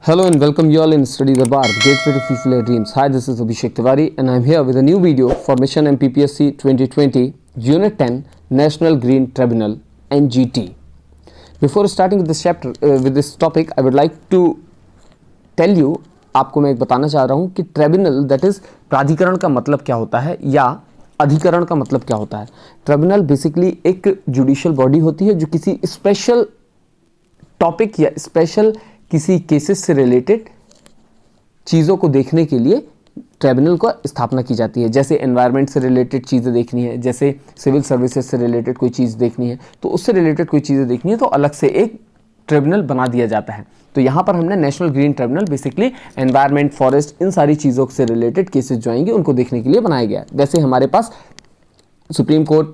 Hello and welcome you all in Study Darbar, the gateway to fulfill your dreams. Hi, this is Abhishek Tiwari and I am here with a new video for Mission MPPSC 2020 Unit 10 National Green Tribunal NGT. Before starting with this chapter, with this topic, I would like to tell you, आपको मैं एक बताना चाह रहा हूँ कि tribunal that is प्राधिकरण का मतलब क्या होता है या अधिकरण का मतलब क्या होता है। ट्रिब्यूनल बेसिकली एक जुडिशियल बॉडी होती है जो किसी स्पेशल टॉपिक या स्पेशल किसी केसेस से रिलेटेड चीज़ों को देखने के लिए ट्रिब्यूनल का स्थापना की जाती है। जैसे एनवायरनमेंट से रिलेटेड चीज़ें देखनी है, जैसे सिविल सर्विसेज से रिलेटेड कोई चीज़ देखनी है, तो उससे रिलेटेड कोई चीज़ें देखनी है तो अलग से एक ट्रिब्यूनल बना दिया जाता है। तो यहाँ पर हमने national green tribunal basically environment, forest, इन सारी चीज़ों से रिलेटेड केसेस जो आएंगे उनको देखने के लिए बनाया गया है। वैसे हमारे पास supreme court,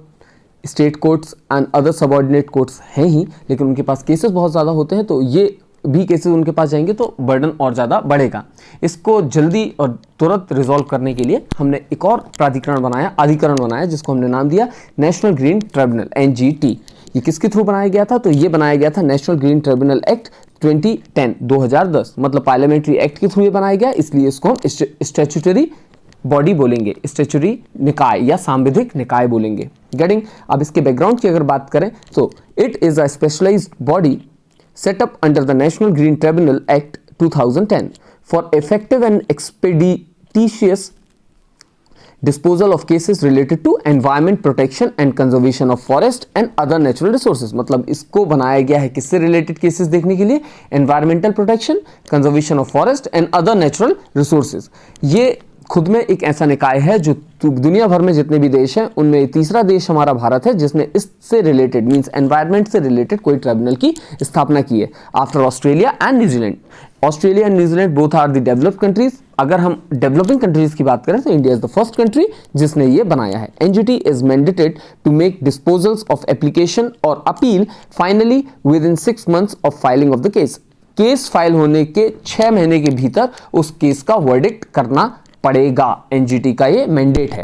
state courts and other subordinate courts हैं ही, लेकिन उनके पास केसेस बहुत ज़्यादा होते हैं, तो ये भी केसेस उनके पास जाएंगे तो बर्डन और ज़्यादा बढ़ेगा। इसको जल्दी और तुरंत रिजॉल्व करने के लिए हमने एक और प्राधिकरण बनाया, अधिकरण बनाया, जिसको हमने नाम दिया नेशनल ग्रीन ट्रिब्यूनल NGT। ये किसके थ्रू बनाया गया था? तो ये बनाया गया था नेशनल ग्रीन ट्रिब्यूनल एक्ट 2010 मतलब पार्लियामेंट्री एक्ट के थ्रू ये बनाया गया, इसलिए इसको हम स्टैट्यूटरी बॉडी बोलेंगे, स्टैट्यूटरी निकाय या सांविधिक निकाय बोलेंगे। गेटिंग? अब इसके बैकग्राउंड की अगर बात करें तो it is a specialised body set up under the National Green Tribunal Act 2010 for effective and expeditious disposal of cases related to environment protection and conservation of forest and other natural resources। मतलब इसको बनाया गया है किससे related cases देखने के लिए? Environmental protection, conservation of forest and other natural resources. ये खुद में एक ऐसा निकाय है जो दुनिया भर में जितने भी देश हैं उनमें तीसरा देश हमारा भारत है जिसने इससे रिलेटेड मींस एनवायरनमेंट से रिलेटेड कोई ट्रिब्यूनल की स्थापना की है after Australia and New Zealand. Australia and New Zealand both are the developed countries. अगर हम डेवलपिंग कंट्रीज की बात करें तो India is the first country जिसने ये बनाया है। NGT is mandated to make disposals of application और appeal finally within 6 months of filing of the case. Case file होने के 6 महीने के भीतर उस केस का वर्डिक्ट करना पड़ेगा। NGT का ये मैंडेट है,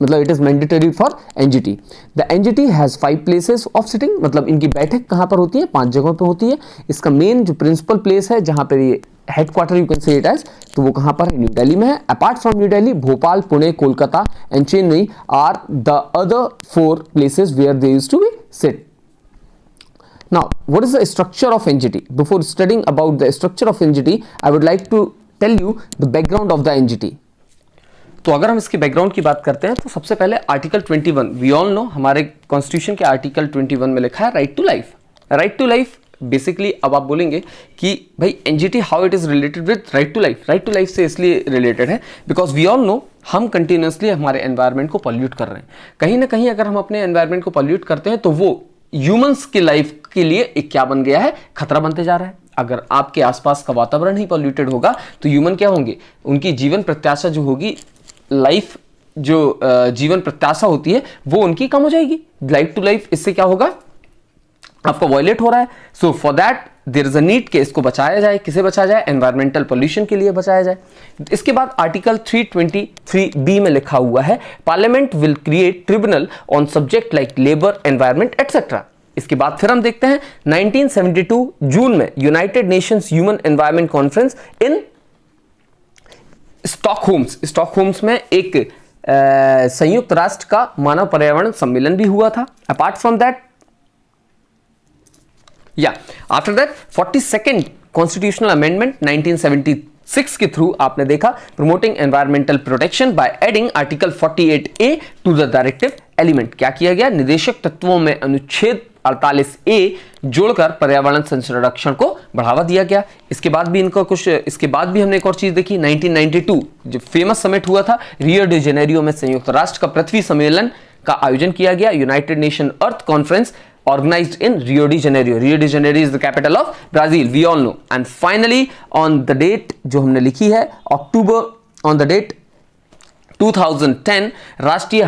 मतलब it is mandatory for NGT। The NGT has 5 places of sitting, मतलब इनकी बैठक कहाँ पर होती है? 5 जगहों पर होती है। इसका मेन जो प्रिंसिपल प्लेस है जहाँ पर ये headquarter you can say it as, तो वो कहाँ पर है? न्यू दिल्ली में है। Apart from New Delhi, Bhopal, Pune, Kolkata and Chennai are the other 4 places where they used to be sit. Now, what is the structure of NGT? Before studying about the structure of NGT, I would like to tell you the background of the NGT. तो अगर हम इसके background की बात करते हैं तो सबसे पहले आर्टिकल 21, वी ऑल नो, हमारे कॉन्स्टिट्यूशन के आर्टिकल 21 में लिखा है right to life. Right to life basically अब आप बोलेंगे कि भाई NGT how it is related with right to life. Right to life से इसलिए रिलेटेड है बिकॉज वी ऑल नो हम कंटिन्यूसली हमारे एनवायरनमेंट को पॉल्यूट कर रहे हैं। कहीं ना कहीं अगर हम अपने एनवायरनमेंट को पॉल्यूट करते हैं तो वो ह्यूमंस की लाइफ के लिए एक क्या बन गया है? खतरा बनते जा रहा है। अगर आपके आसपास का वातावरण ही पॉल्यूटेड होगा तो ह्यूमन क्या होंगे? उनकी जीवन प्रत्याशा जो होगी, लाइफ जो जीवन प्रत्याशा होती है वो उनकी कम हो जाएगी। लाइफ टू लाइफ इससे क्या होगा? आपका वायलेट हो रहा है। So for that there is a need कि इसको बचाया जाए। किसे बचाया जाए? एनवायरमेंटल पोल्यूशन के लिए बचाया जाए। इसके बाद आर्टिकल 323B में लिखा हुआ है parliament will create tribunal on subject like labour, environment etcetera. इसके बाद फिर हम देखते हैं 1972 जून में United Nations human environment conference in Stockholm's में एक संयुक्त राष्ट्र का मानव पर्यावरण सम्मेलन भी हुआ था। Apart from that after that 42nd constitutional amendment 1976 के थ्रू आपने देखा promoting environmental protection by adding article 48A to the directive element. क्या किया गया? निदेशक तत्वों में अनुच्छेद 48A जोड़कर पर्यावरण संरक्षण को बढ़ावा दिया गया। इसके बाद भी हमने एक और चीज देखी। 1992 जो फेमस समिट हुआ था रियो डी जेनेरियो में, संयुक्त राष्ट्र का पृथ्वी सम्मेलन का आयोजन किया गया। United nation earth conference organized in Rio de Janeiro. Rio de Janeiro is the capital of Brazil, we all know. And finally on the date जो हमने लिखी है October on the date 2010 राष्ट्रीय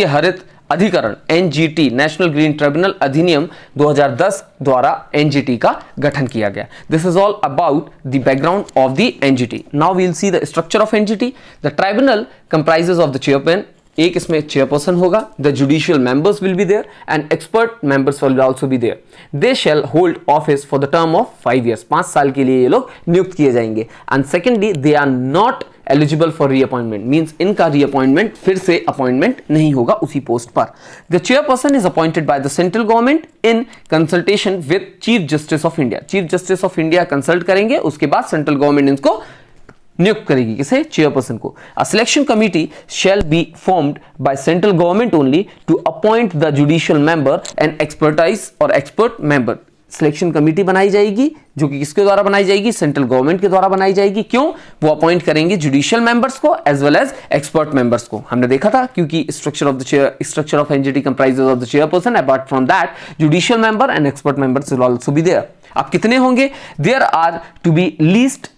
हरित अधिकरण NGT नेशनल ग्रीन ट्रिब्यूनल अधिनियम 2010 द्वारा NGT का गठन किया गया। This is all about the background of the NGT. Now we will see the structure of NGT. The tribunal comprises of the chairman, एक इसमें चेयरपर्सन होगा, the judicial members will be there and expert members will also be there. They shall hold office for the term of 5 years, 5 साल के लिए ये लोग नियुक्त किए जाएंगे। And secondly they are not eligible for reappointment, means इनका reappointment फिर से अपॉइंटमेंट नहीं होगा उसी पोस्ट पर। The chairperson is appointed by the central government in consultation with chief justice of India. Chief justice of India consult करेंगे, उसके बाद सेंट्रल गवर्नमेंट इनको नियुक्त करेगी, किसे? चेयरपर्सन को। A selection committee shall be formed by central government only to appoint the judicial member and expertise और expert member. Selection committee बनाई जाएगी जो कि किसके द्वारा बनाई जाएगी? सेंट्रल गवर्नमेंट के द्वारा बनाई जाएगी। क्यों? वो अपॉइंट करेंगे जुडिशियल मेंबर्स को as well as expert members को। हमने देखा था क्योंकि structure of NGT comprises of the chairperson, apart from that judicial member and expert members will also be there. अब कितने होंगे? There are to be least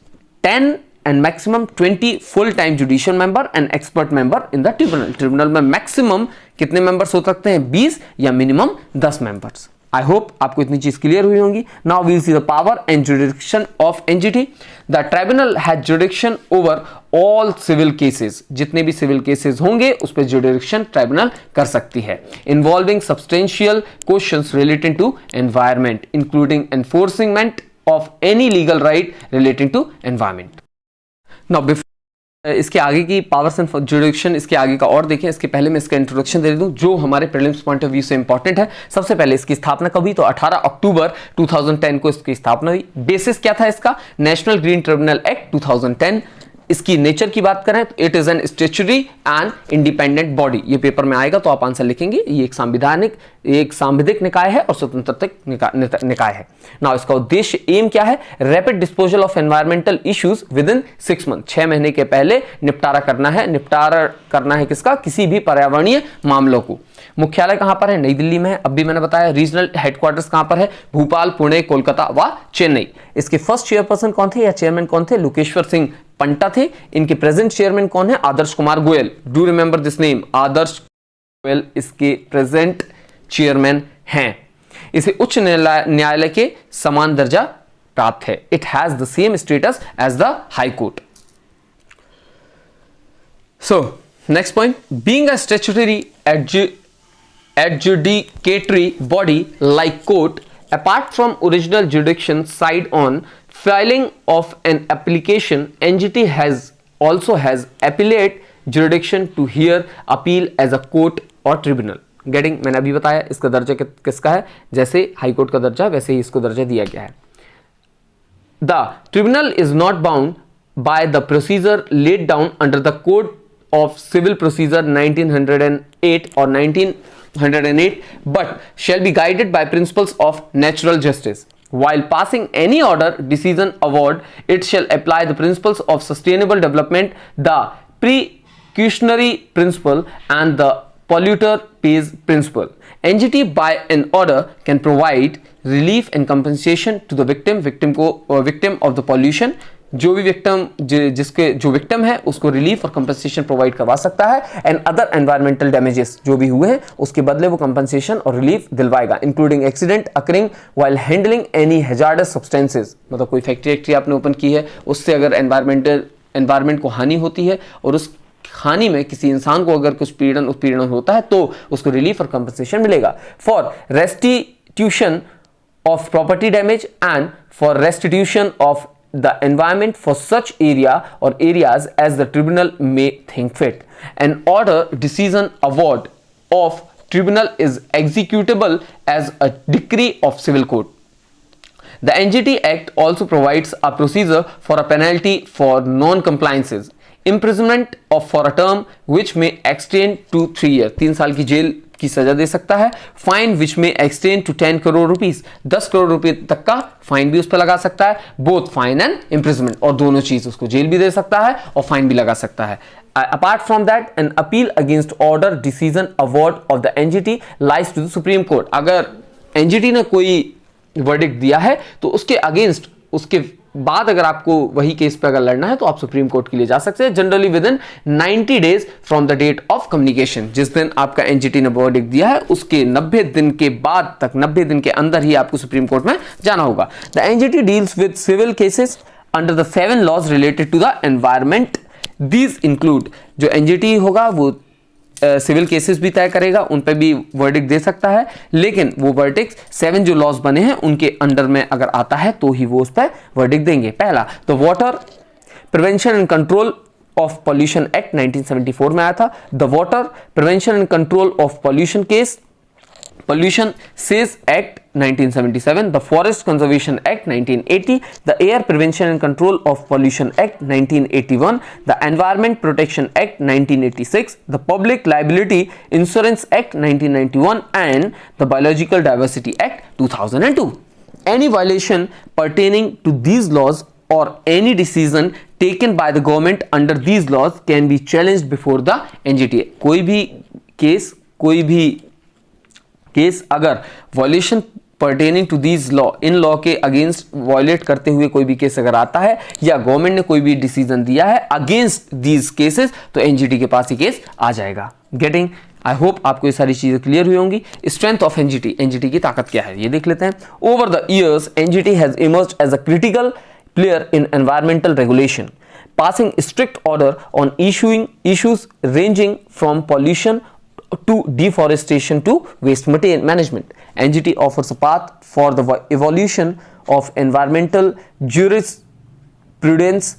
10 and maximum 20 full time judicial member and expert member in the tribunal। Tribunal में maximum कितने members हो सकते हैं? 20 या minimum 10 members. आई hope आपको इतनी चीज क्लियर हुई होंगी। Now we will see the power and jurisdiction of NGT. The tribunal has jurisdiction over all civil cases. जितने भी सिविल केसेस होंगे उस पर जुरिडिक्शन ट्राइब्यूनल कर सकती है, involving substantial questions relating to environment including enforcement of any legal right relating to environment. Now, इसके आगे की पावर्स एंड जुरिडिक्शन, इसके आगे का और देखें, इसके पहले मैं इसका इंट्रोडक्शन दे दूं जो हमारे प्रीलिम्स पॉइंट ऑफ व्यू से इंपॉर्टेंट है। सबसे पहले इसकी स्थापना कब हुई? तो 18 अक्टूबर 2010 को इसकी स्थापना हुई। बेसिस क्या था इसका? National green tribunal act 2010। इसकी नेचर की बात करें तो it is an statutory and independent body. ये पेपर में आएगा तो आप आंसर लिखेंगे। ये एक सांविधिक निकाय है और स्वतंत्र निकाय है। नाउ इसका उद्देश्य, एम क्या है? Rapid disposal of environmental issues with in 6 months, 6 महीने के पहले निपटारा करना है। निपटारा करना है किसका? किसी भी पर्यावरणीय मामलों को। मुख्यालय कहां पर है? नई दिल्ली में है। अब भी मैंने बताया। रीजनल हेडक्वार्टर्स कहां पर है? भोपाल, पुणे, कोलकाता व चेन्नई। इसके फर्स्ट चेयरपर्सन कौन थे या चेयरमैन कौन थे? लोकेश्वर सिंह पंटा थे। इनके प्रेजेंट चेयरमैन कौन है? Adarsh Kumar Goyal. Do remember this name, Adarsh Goyal इसके प्रेजेंट चेयरमैन हैं। इसे उच्च न्यायालय के समान दर्जा प्राप्त है। It has the same status as the high court. So next point, being a statutory adjudicatory body like court, apart from original jurisdiction side on filing of an application, NGT also has appellate jurisdiction to hear appeal as a court or tribunal। Getting, मैंने अभी बताया इसका दर्जा किसका है? जैसे high court का दर्जा वैसे ही इसको दर्जा दिया गया है। The tribunal is not bound by the procedure laid down under the Code of Civil Procedure 1908 or 1908 but shall be guided by principles of natural justice. While passing any order, decision, award, it shall apply the principles of sustainable development, the precautionary principle and the polluter pays principle. NGT by an order can provide relief and compensation to the victim of the pollution। जो भी जो victim है उसको relief और compensation provide करवा सकता है। And other environmental damages जो भी हुए हैं उसके बदले वो कंपनसेशन और रिलीफ दिलवाएगा, including accident occurring while handling any hazardous substances. मतलब कोई फैक्ट्री आपने ओपन की है, उससे अगर एनवायरमेंट को हानि होती है और उस हानि में किसी इंसान को अगर कुछ उत्पीड़न होता है तो उसको रिलीफ और कंपनसेशन मिलेगा। For restitution of property damage and for restitution of the environment for such area or areas as the tribunal may think fit. An order, decision, award of tribunal is executable as a decree of civil court. The NGT Act also provides a procedure for a penalty for non-compliances, imprisonment of for a term which may extend to 3 years, 3 साल की jail की सजा दे सकता है। Fine which may extend to 10 crore rupees, 10 crore रुपए तक का fine भी उस पर लगा सकता है। बोथ फाइन एंड इम्प्रिजमेंट, और दोनों चीज, उसको जेल भी दे सकता है और फाइन भी लगा सकता है। Apart from that an appeal against order, decision, award of the NGT lies to the Supreme Court. अगर एनजीटी ने कोई वर्डिक्ट दिया है तो उसके अगेंस्ट, उसके बाद अगर आपको वही केस पे अगर लड़ना है तो आप सुप्रीम कोर्ट के लिए जा सकते हैं, generally within 90 days from the date of communication. जिस दिन आपका एनजीटी ने वर्डिक्ट दिया है उसके 90 दिन के बाद तक, 90 दिन के अंदर ही आपको सुप्रीम कोर्ट में जाना होगा। The NGT deals with civil cases under the 7 laws related to the environment. These include, जो एनजीटी होगा वो सिविल केसेस भी तय करेगा, उन पे भी वर्डिक्ट दे सकता है, लेकिन वो वर्डिक्ट 7 जो लॉज बने हैं उनके अंडर में अगर आता है तो ही वो उस पर वर्डिक्ट देंगे। पहला तो water prevention and control of pollution act 1974 में आया था। The water prevention and control of pollution case Pollution Cess Act 1977, the Forest Conservation Act 1980, the Air Prevention and Control of Pollution Act 1981, the Environment Protection Act 1986, the Public Liability Insurance Act 1991, and the Biological Diversity Act 2002. Any violation pertaining to these laws or any decision taken by the government under these laws can be challenged before the NGT. कोई भी case अगर violation pertaining to these law, इन law के against violate करते हुए कोई भी case अगर आता है या गवर्नमेंट ने कोई भी डिसीजन दिया है अगेंस्ट दीज केसेस तो एनजीटी के पास ही केस आ जाएगा। गेटिंग, आई होप आपको ये सारी चीजें क्लियर हुई होंगी। स्ट्रेंथ ऑफ एनजीटी, एनजीटी की ताकत क्या है ये देख लेते हैं। Over the years NGT has emerged as a critical player in environmental regulation, passing strict order on issues ranging from pollution to deforestation to waste management. NGT offers a path for the evolution of environmental jurisprudence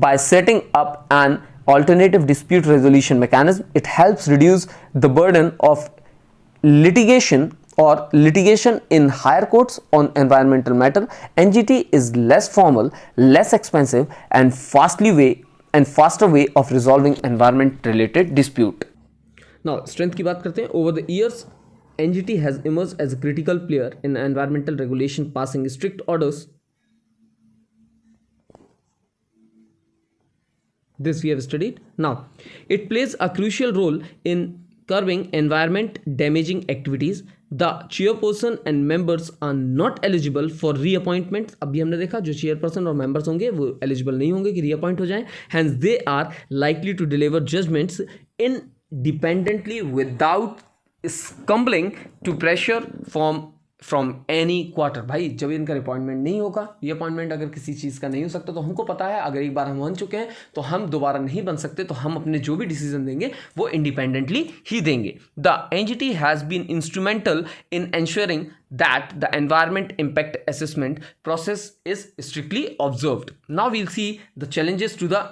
by setting up an alternative dispute resolution mechanism. It helps reduce the burden of litigation in higher courts on environmental matter. NGT is less formal, less expensive and faster way of resolving environment related dispute. Now, strength की बात करते हैं। Over the years, NGT has emerged as a critical player in environmental regulation, passing strict orders. This we have studied. Now, it plays a crucial role in curbing environment damaging activities. The chairperson and members are not eligible for reappointment. अभी हमने देखा जो chairperson और members होंगे वो eligible नहीं होंगे कि reappoint हो जाएं. Hence, they are likely to deliver judgments independently without succumbing to pressure from any quarter. भाई जब इनका अपॉइंटमेंट नहीं होगा, ये अपॉइंटमेंट अगर किसी चीज़ का नहीं हो सकता तो हमको पता है अगर एक बार हम बन चुके हैं तो हम दोबारा नहीं बन सकते, तो हम अपने जो भी डिसीजन देंगे वो इंडिपेंडेंटली ही देंगे। The NGT has been instrumental in ensuring that the environment impact assessment process is strictly observed. Now we'll see the challenges to the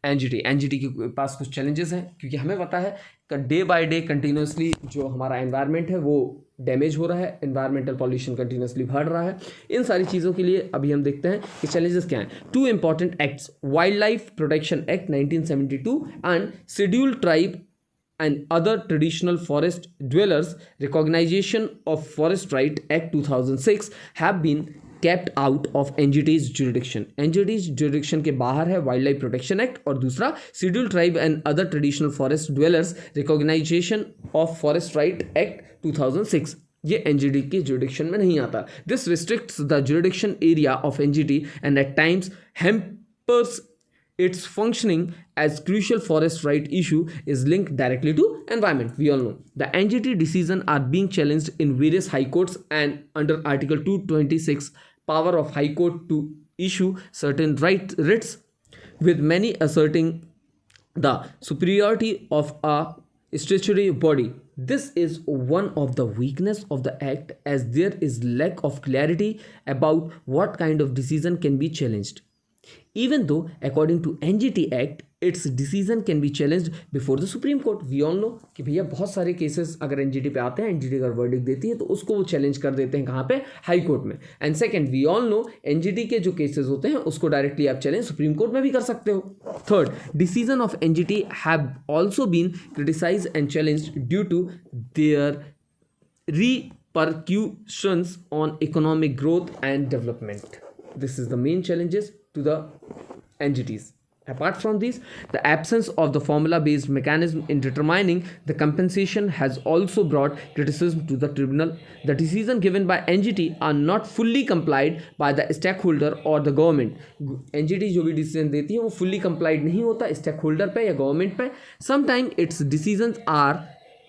NGT के पास कुछ चैलेंजेस हैं, क्योंकि हमें पता है कि डे बाय डे कंटिन्यूसली जो हमारा एनवायरनमेंट है वो डैमेज हो रहा है, एनवायरमेंटल पॉल्यूशन कंटिन्यूसली बढ़ रहा है। इन सारी चीज़ों के लिए अभी हम देखते हैं कि चैलेंजेस क्या हैं। 2 important acts, wild life protection act 1972 and scheduled tribe and other traditional forest dwellers recognition of forest right act 2006 have been kept out of NGT's jurisdiction. NGT's jurisdiction के बाहर है वाइल्ड लाइफ प्रोटेक्शन एक्ट और दूसरा scheduled tribe and other traditional forest dwellers recognition of forest right act 2006, ये NGT के jurisdiction में नहीं आता। This restricts the jurisdiction area of NGT and at times hampers its functioning as crucial forest right issue is linked directly to environment. We all know the NGT decision are being challenged in various high courts and under Article 226 power of high court to issue certain writs, with many asserting the superiority of a statutory body. This is one of the weakness of the act, as there is lack of clarity about what kind of decision can be challenged. Even though according to NGT Act its decision can be challenged before the Supreme Court. We all know कि भैया बहुत सारे cases अगर NGT पे आते हैं, NGT अगर verdict देती है तो उसको वो चैलेंज कर देते हैं कहाँ पे, हाई कोर्ट में। And second, we all know NGT के जो केसेस होते हैं उसको डायरेक्टली आप चैलेंज सुप्रीम कोर्ट में भी कर सकते हो। Third, decision of NGT have also been criticise and challenged due to their repercussions on economic growth and development. This is the main challenges to the NGTs. Apart from these, the absence of the formula-based mechanism in determining the compensation has also brought criticism to the tribunal. The decisions given by NGT are not fully complied by the stakeholder or the government. NGT जो भी decision देती है वो fully complied नहीं होता stakeholder पे या government पे. Sometimes its decisions are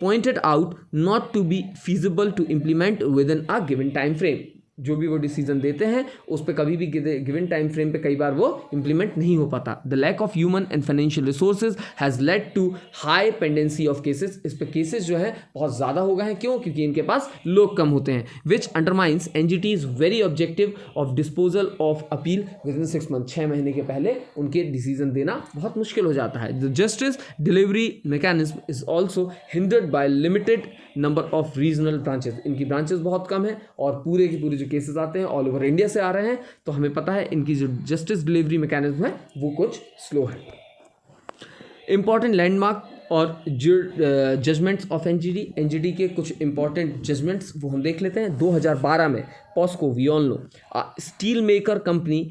pointed out not to be feasible to implement within a given time frame. जो भी वो डिसीजन देते हैं उस पर कभी भी गिवन टाइम फ्रेम पे कई बार वो इंप्लीमेंट नहीं हो पाता. The lack of human and financial resources has led to high pendency of cases. इस पे केसेस जो है बहुत ज़्यादा हो गए हैं. क्यों? क्योंकि इनके पास लोग कम होते हैं. Which undermines NGT is very objective of disposal of appeal within 6 month. 6 महीने के पहले उनके डिसीजन देना बहुत मुश्किल हो जाता है. The justice delivery mechanism is also hindered by limited number of regional branches. इनकी ब्रांचेस बहुत कम है और पूरे के पूरे जो केसेस आते हैं ऑल ओवर इंडिया से आ रहे हैं. तो हमें पता है इनकी जो जस्टिस डिलीवरी मैकेनिज्म है वो कुछ स्लो है. इंपॉर्टेंट लैंडमार्क और जजमेंट्स ऑफ एनजीटी के कुछ इंपॉर्टेंट जजमेंट्स वो हम देख लेते हैं. 2012 में POSCO, we all know, steel maker company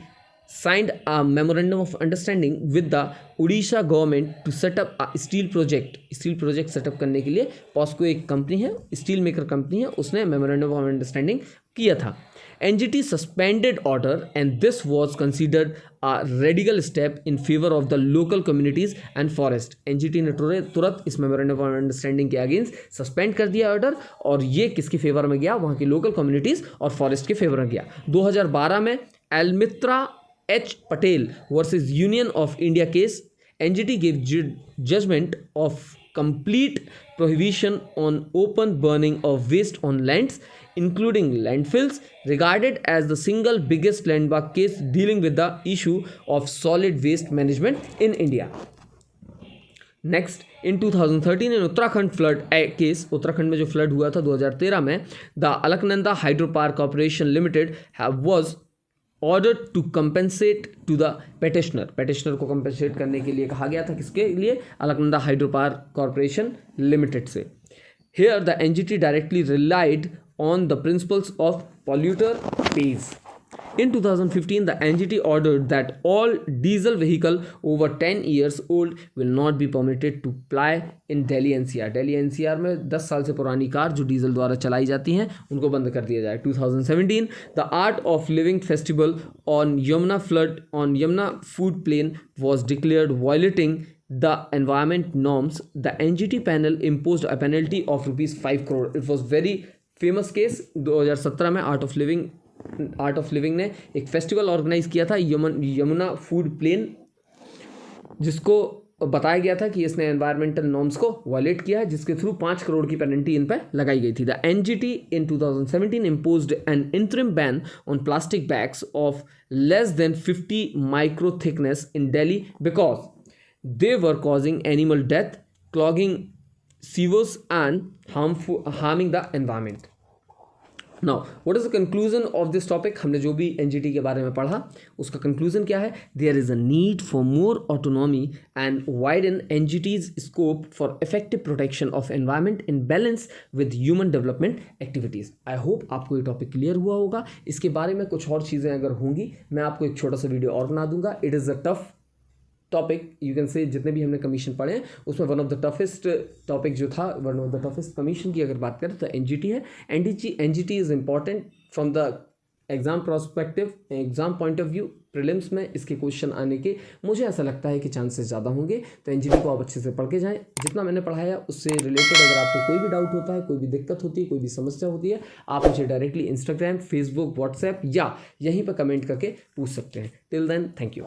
signed a memorandum of understanding with the Odisha government to set up a steel project. Steel project setup करने के लिए पॉस्को एक कंपनी है, स्टील मेकर कंपनी है, उसने मेमोरेंडम ऑफ अंडरस्टैंडिंग किया था. NGT suspended order and this was considered a radical step in favour of the local communities and forest. NGT ने तुरंत इस मेमोरेंडम ऑफ अंडरस्टैंडिंग के अगेंस्ट सस्पेंड कर दिया ऑर्डर और ये किसके फेवर में गया? वहाँ की लोकल कम्युनिटीज और फॉरेस्ट के फेवर में गया. 2012 में एलमित्रा H. Patel versus Union of India case, NGT gave judgment of complete prohibition on open burning of waste on lands, including landfills, regarded as the single biggest landmark case dealing with the issue of solid waste management in India. Next, in 2013 in Uttarakhand flood case, Uttarakhand में जो flood हुआ था 2013 में, the Alaknanda hydro power corporation limited was order to compensate to the petitioner को compensate करने के लिए कहा गया था. किसके लिए? Alaknanda hydro power corporation limited से. Here the NGT directly relied on the principles of polluter pays. In 2015, the NGT ordered that all diesel vehicle over 10 years old will not be permitted to ply in Delhi NCR. Delhi NCR में 10 साल से पुरानी car जो diesel द्वारा चलाई जाती हैं उनको बंद कर दिया जाए. 2017, the Art of Living Festival on Yamuna Food Plain was declared violating the environment norms. The NGT panel imposed a penalty of ₹5 crore. It was very famous case. 2017 में आर्ट ऑफ लिविंग ने एक festival organise किया था Yamuna food plane, जिसको बताया गया था कि इसने एनवायरमेंटल नॉर्म्स को वायलेट किया है, जिसके थ्रू 5 करोड़ की पेनल्टी इन पर लगाई गई थी. The NGT in 2017 imposed an interim ban on plastic bags of less than 50 micro thickness in Delhi because they were causing animal death, clogging sewers and harming the environment. Now what is the conclusion of this topic? हमने जो भी NGT के बारे में पढ़ा उसका conclusion क्या है? There is a need for more autonomy and widen NGT's scope for effective protection of environment in balance with human development activities. I hope आपको ये टॉपिक क्लियर हुआ होगा. इसके बारे में कुछ और चीज़ें अगर होंगी मैं आपको एक छोटा सा वीडियो और बना दूंगा. It is a tough topic, you can से, जितने भी हमने कमीशन पढ़े हैं उसमें one of the toughest topic जो था, one of the toughest commission की अगर बात करें तो एनजीटी है. NGT is important from the exam prospective, exam point of view. Prelims में इसके क्वेश्चन आने के मुझे ऐसा लगता है कि चांसेस ज़्यादा होंगे. तो एनजीटी को आप अच्छे से पढ़ के जाएँ. जितना मैंने पढ़ाया उससे रिलेटेड अगर आपको कोई भी डाउट होता है, कोई भी दिक्कत होती है, कोई भी समस्या होती है, आप मुझे डायरेक्टली इंस्टाग्राम, फेसबुक, व्हाट्सएप या यहीं पर कमेंट करके पूछ सकते हैं. Till then, thank you.